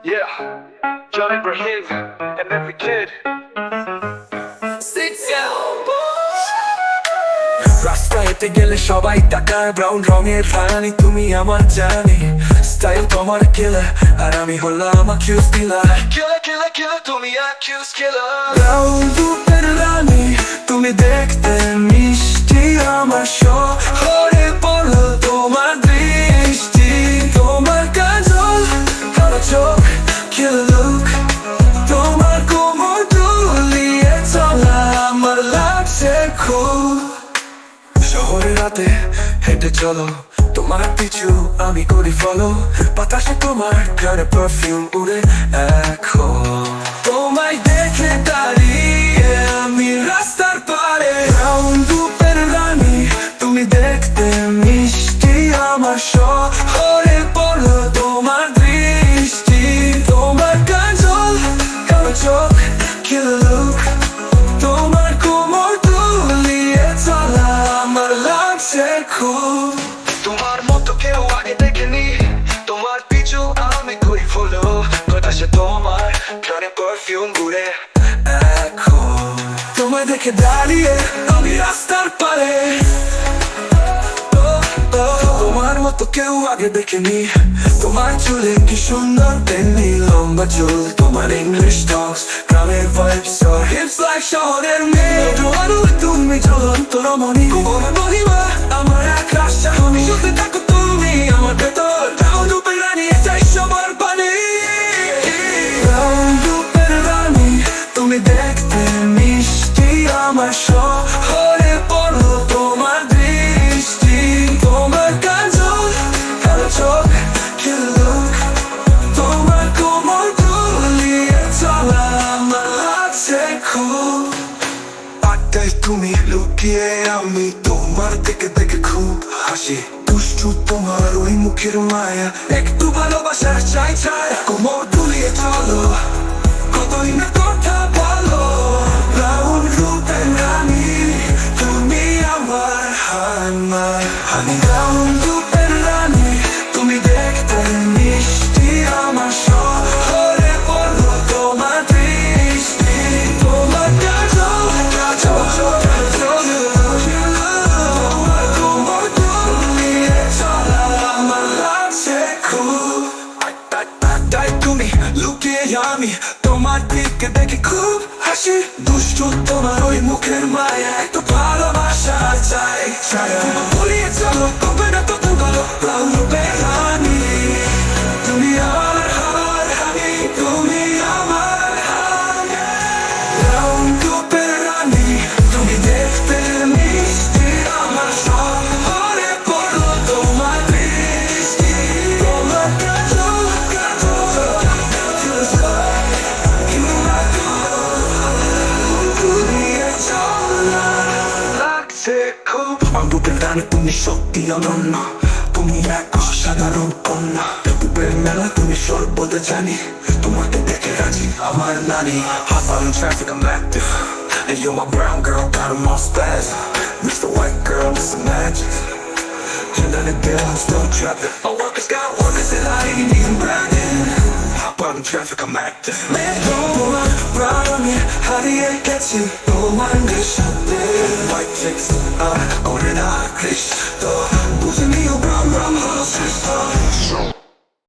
Yeah, John Ibrahim and every kid. রাস্তায়তে গেলে সবাই তাকায় ব্রাউন রঙের রানী তুমি আমার জানি স্টাইল তোমার কিলার আর আমি হলাম অ্যাকিউজ কিলার Killer, killer, killer, তুমি accused killer. ব্রাউন রূপের রানী তুমি দেখতে মিষ্টি আমার শহরে পড়লো তোমার দৃষ্টি তোমার কাজল কালো চোখ কিলার লুক তোমার কোমর দুলিয়ে চলা আমার লাগছে খুব শহরে রাতে হেঁটে চলো তোমার পিছু আমি করি ফলো বাতাসে তোমার ঘরে পারফিউম উড়ে এখন তোমায় দেখে দাঁড়িয়ে আমি রাস্তার পারে ব্রাউন রূপের রানী তুমি দেখতে মিষ্টি আমার শহরে পড়লো তোমার দৃষ্টি তোমার কাজল কালো চোখ কিলার লুক তোমার কোমর দুলিয়ে চলা আমার লাগছে খুব তোমার মতো কেউ আগে দেখেনি তোমার পিছু আমি করি ফলো বাতাসে তোমার ঘরে পারফিউম ঘুরে এখন তোমায় দেখে দাঁড়িয়ে আমি রাস্তার পারে তোমার মতো কেউ আগে দেখেনি তোমার চুলে কি সুন্দর তেমনি লম্বা চুল তোমার ইংলিশ টক্স গ্রামের ভাইবস হিপস লাইক শহরের মেয়ে তুমি জ্বলন্ত রমণী তোমার মহিমা আমার আকাশ চাহনি শুতে থাকো তুমি আমার ভেতর ব্রাউন রূপের রানী এটাই সবার বাণী ব্রাউন রূপের রানী তুমি দেখতে মিষ্টি আমার শহরে পড়লো তোমার দৃষ্টি তোমার কাজল কালো চোখ কিলার লুক তোমার কোমর দুলিয়ে চলা আমার লাগছে খুব আড্ডায় তুমি লুকিয়ে আমি তোমার দিকে দেখে খুব হাসি দুষ্টু তোমার ওই মুখের মায়া একটু ভালোবাসার চাই চাই কোমর দুলিয়ে চলো কতই না কথা বলো ব্রাউন রূপের রানী তুমি আমার হানি ব্রাউন রূপের রানী তুমি দেখতে মিষ্টি আমার শহরে পড়লো তোমার দৃষ্টি তোমার কাজল তোমার কোমর দুলিয়ে চলা আমার লাগছে খুব তাই তুমি লুকিয়ে আমি তোমার দিকে দেখে খুব হাসি দুষ্টু তোমার ওই মুখের মায়া একটু ভালোবাসা চাই বলিয়ে চলো কবে না তো বলো ব্রাউন রূপের রানী তুমি আমার হানি তুমি আমার ব্রাউন রূপের রানী তুমি দেখতে মিষ্টি আমার শহরে পড়লো তোমার দৃষ্টি তোমার কাজল লাগছে খুব রূপের রানী তুমি সত্যি অনন্য তুমি এক অসাধারণ কন্যা রূপের মেলা তুমি সর্বদা জানি তোমাকে দেখে রাজি আমার নানি hot on traffic I'm active and you're my brown girl got 'em all spaz Mr. White girl it's a magic and then the girl I'm still trapping my workers got workers that I ain't even bragging hot on traffic I'm active man তোমার brownie হারিয়ে গেছি তোমার নেশাতে white chicks করে না কৃষ্ণ